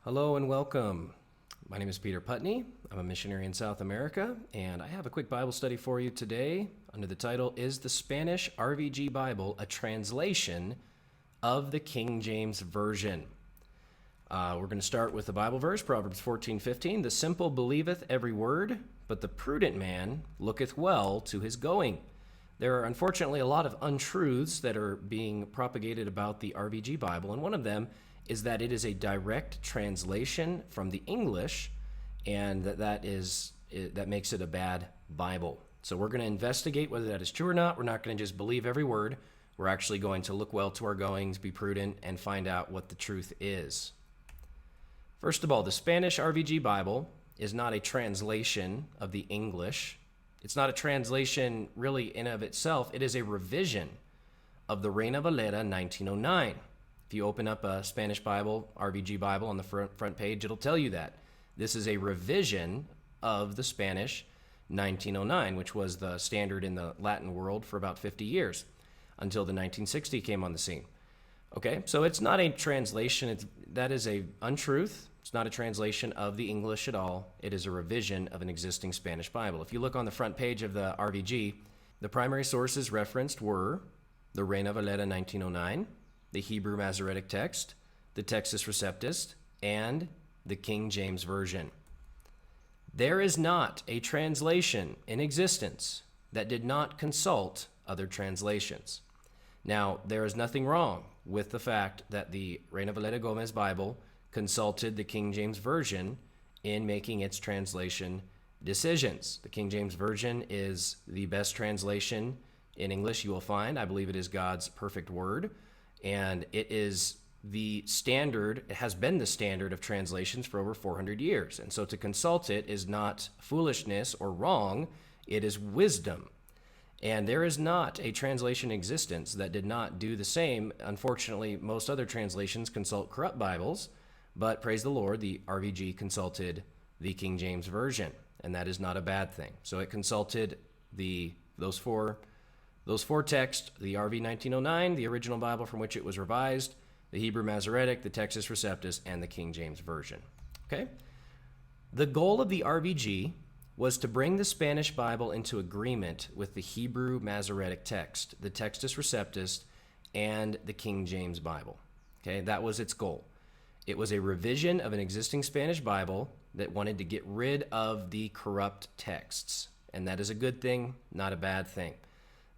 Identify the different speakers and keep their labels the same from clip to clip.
Speaker 1: Hello and welcome. My name is Peter Putney. I'm a missionary in South America, and I have a quick Bible study for you today under the title, Is the Spanish RVG Bible a Translation of the King James Version? We're going to start with the Bible verse, Proverbs 14:15. The simple believeth every word, but the prudent man looketh well to his going. There are unfortunately a lot of untruths that are being propagated about the RVG Bible, and one of them is that it is a direct translation from the English, and that makes it a bad Bible. So we're going to investigate whether that is true or not. We're not going to just believe every word. We're actually going to look well to our goings, be prudent, and find out what the truth is. First of all, the Spanish RVG Bible is not a translation of the English. It's not a translation really in of itself. It is a revision of the Reina Valera 1909. If you open up a Spanish Bible, RVG Bible, on the front page, it'll tell you that. This is a revision of the Spanish 1909, which was the standard in the Latin world for about 50 years, until the 1960 came on the scene. Okay, so it's not a translation. That is a untruth. It's not a translation of the English at all. It is a revision of an existing Spanish Bible. If you look on the front page of the RVG, the primary sources referenced were the Reina Valera 1909, the Hebrew Masoretic text, the Textus Receptus, and the King James Version. There is not a translation in existence that did not consult other translations. Now, there is nothing wrong with the fact that the Reina Valera Gomez Bible consulted the King James Version in making its translation decisions. The King James Version is the best translation in English you will find. I believe it is God's perfect word. And it is the standard, it has been the standard of translations for over 400 years. And so to consult it is not foolishness or wrong, it is wisdom. And there is not a translation in existence that did not do the same. Unfortunately, most other translations consult corrupt Bibles, but praise the Lord, the RVG consulted the King James Version, and that is not a bad thing. So it consulted those four texts, the RV 1909, the original Bible from which it was revised, the Hebrew Masoretic, the Textus Receptus, and the King James Version. Okay? The goal of the RVG was to bring the Spanish Bible into agreement with the Hebrew Masoretic text, the Textus Receptus, and the King James Bible. Okay? That was its goal. It was a revision of an existing Spanish Bible that wanted to get rid of the corrupt texts. And that is a good thing, not a bad thing.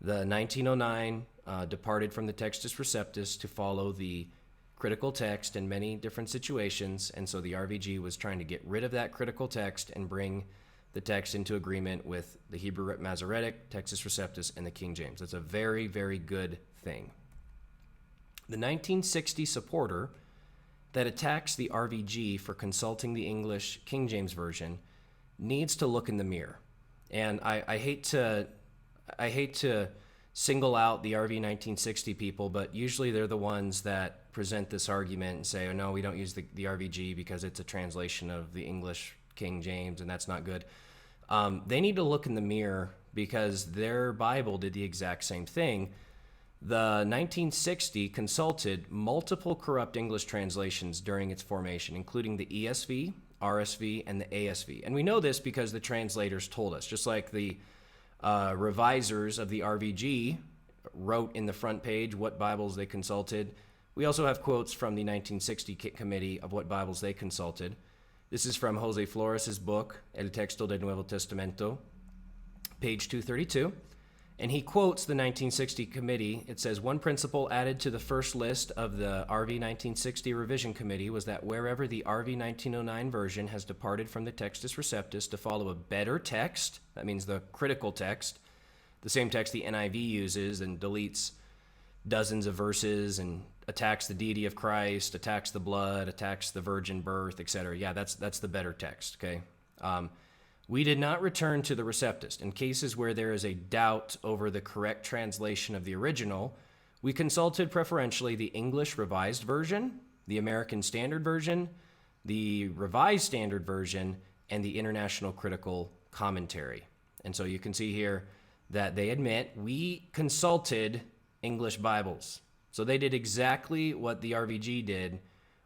Speaker 1: The 1909 departed from the Textus Receptus to follow the critical text in many different situations, and so the RVG was trying to get rid of that critical text and bring the text into agreement with the Hebrew Masoretic, Textus Receptus, and the King James. That's a very, very good thing. The 1960 supporter that attacks the RVG for consulting the English King James Version needs to look in the mirror. And I hate to single out the RV 1960 people, but usually they're the ones that present this argument and say, oh, no, we don't use the RVG because it's a translation of the English King James, and that's not good. They need to look in the mirror because their Bible did the exact same thing. The 1960 consulted multiple corrupt English translations during its formation, including the ESV, RSV, and the ASV. And we know this because the translators told us, just like the revisers of the RVG wrote in the front page what Bibles they consulted. We also have quotes from the 1960 committee of what Bibles they consulted. This is from Jose Flores' book, El Texto del Nuevo Testamento, page 232. And he quotes the 1960 committee. It says, one principle added to the first list of the RV 1960 revision committee was that wherever the RV 1909 version has departed from the Textus Receptus to follow a better text, that means the critical text, the same text the NIV uses and deletes dozens of verses and attacks the deity of Christ, attacks the blood, attacks the virgin birth, etc. Yeah, that's the better text, okay? We did not return to the Receptus. In cases where there is a doubt over the correct translation of the original, we consulted preferentially the English Revised Version, the American Standard Version, the Revised Standard Version, and the International Critical Commentary. And so you can see here that they admit we consulted English Bibles. So they did exactly what the RVG did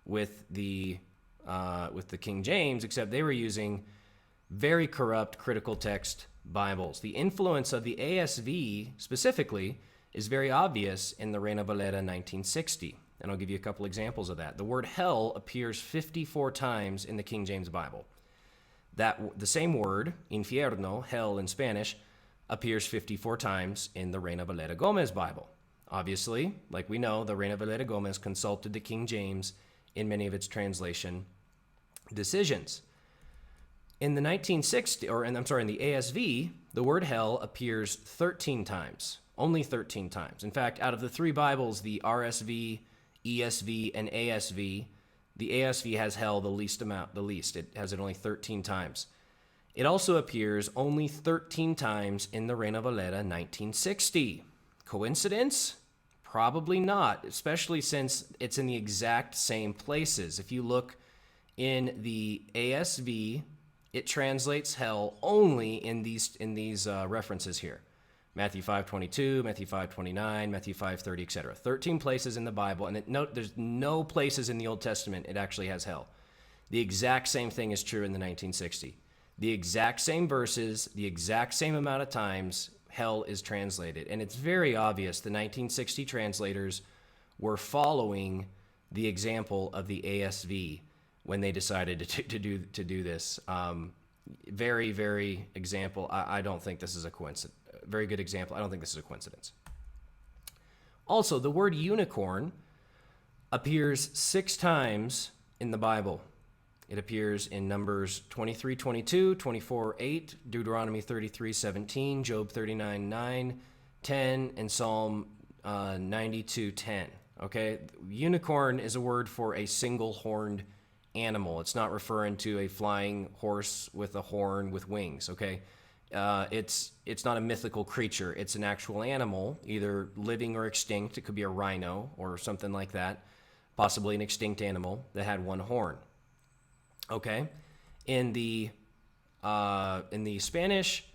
Speaker 1: with the with the King James, except they were using very corrupt critical text Bibles. The influence of the ASV specifically is very obvious in the Reina Valera 1960. And I'll give you a couple examples of that. The word hell appears 54 times in the King James Bible. The same word, infierno, hell in Spanish, appears 54 times in the Reina Valera Gomez Bible. Obviously, like we know, the Reina Valera Gomez consulted the King James in many of its translation decisions. In the in the ASV, the word hell appears 13 times, only 13 times. In fact, out of the three Bibles, the RSV, ESV, and ASV, the ASV has hell the least. It has it only 13 times. It also appears only 13 times in the Reina Valera 1960. Coincidence? Probably not, especially since it's in the exact same places. If you look in the ASV, it translates hell only in these references here. Matthew 5:22, Matthew 5:29, Matthew 5:30, etc. 13 places in the Bible, and there's no places in the Old Testament it actually has hell. The exact same thing is true in the 1960. The exact same verses, the exact same amount of times, hell is translated. And it's very obvious the 1960 translators were following the example of the ASV when they decided to do this. Very, very example. I don't think this is a coincidence. Very good example. I don't think this is a coincidence. Also, the word unicorn appears 6 times in the Bible. It appears in Numbers 23:22, 24:8, Deuteronomy 33:17, Job 39:9, 10, and Psalm 92:10. Okay, unicorn is a word for a single-horned animal. It's not referring to a flying horse with a horn with wings. Okay, it's not a mythical creature. It's an actual animal, either living or extinct. It could be a rhino or something like that, possibly an extinct animal that had one horn. Okay, in the Spanish,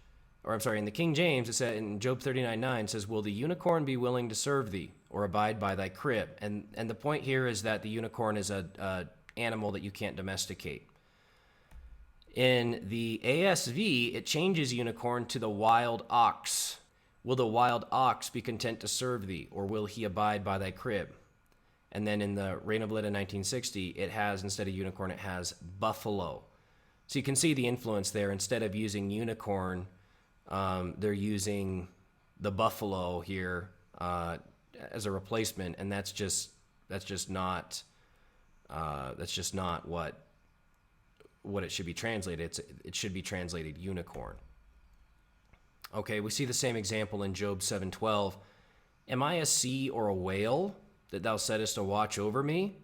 Speaker 1: in the King James, it said in Job 39:9 says, "Will the unicorn be willing to serve thee, or abide by thy crib?" And the point here is that the unicorn is a animal that you can't domesticate. In the ASV, it changes unicorn to the wild ox. Will the wild ox be content to serve thee, or will he abide by thy crib? And then in the Reina Valera 1960, it has, instead of unicorn, it has buffalo. So you can see the influence there. Instead of using unicorn, they're using the buffalo here as a replacement, and that's just not what it should be translated. It should be translated unicorn. Okay, we see the same example in Job 7:12. Am I a sea or a whale that thou settest a watch over me?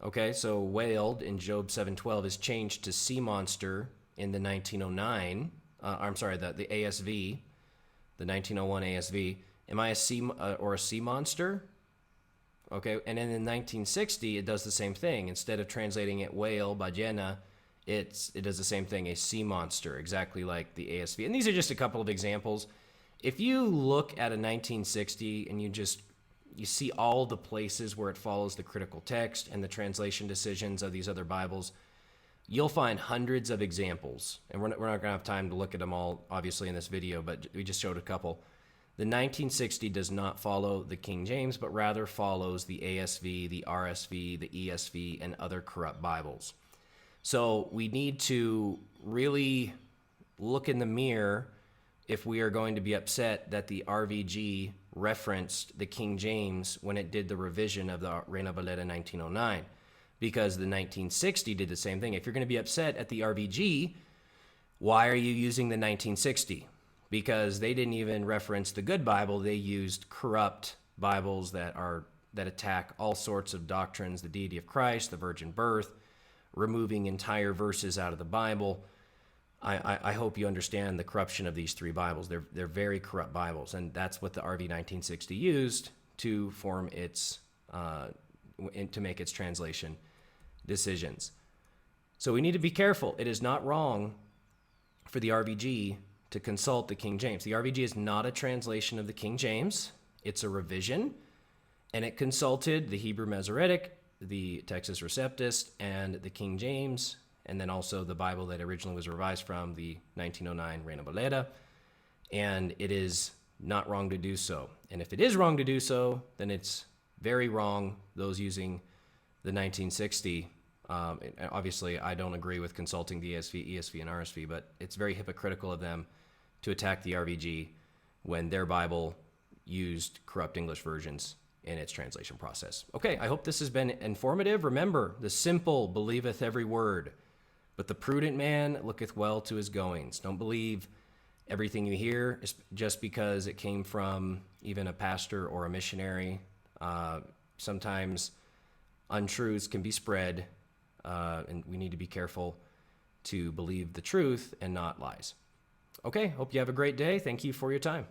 Speaker 1: Okay, so whaled in Job 7:12 is changed to sea monster in the 1909. The ASV, the 1901 ASV. Am I a sea or a sea monster? Okay, and then in 1960, it does the same thing. Instead of translating it whale, ballena, it does the same thing, a sea monster, exactly like the ASV. And these are just a couple of examples. If you look at a 1960 and you see all the places where it follows the critical text and the translation decisions of these other Bibles, you'll find hundreds of examples. And we're not going to have time to look at them all, obviously, in this video, but we just showed a couple. The 1960 does not follow the King James, but rather follows the ASV, the RSV, the ESV, and other corrupt Bibles. So we need to really look in the mirror if we are going to be upset that the RVG referenced the King James when it did the revision of the Reina Valera 1909, because the 1960 did the same thing. If you're going to be upset at the RVG, why are you using the 1960? Because they didn't even reference the good Bible. They used corrupt Bibles that attack all sorts of doctrines, the deity of Christ, the virgin birth, removing entire verses out of the Bible. I hope you understand the corruption of these three Bibles. They're very corrupt Bibles, and that's what the RV 1960 used to form its to make its translation decisions. So we need to be careful. It is not wrong for the RVG to consult the King James. The RVG is not a translation of the King James. It's a revision, and it consulted the Hebrew Masoretic, the Texas Receptus and the King James, and then also the Bible that originally was revised from, the 1909 Reina Valera, and it is not wrong to do so. And if it is wrong to do so, then it's very wrong. Those using the 1960, obviously I don't agree with consulting the ESV, and RSV, but it's very hypocritical of them to attack the RVG when their Bible used corrupt English versions in its translation process. Okay, I hope this has been informative. Remember, the simple believeth every word, but the prudent man looketh well to his goings. Don't believe everything you hear just because it came from even a pastor or a missionary. Sometimes untruths can be spread, and we need to be careful to believe the truth and not lies. Okay, hope you have a great day. Thank you for your time.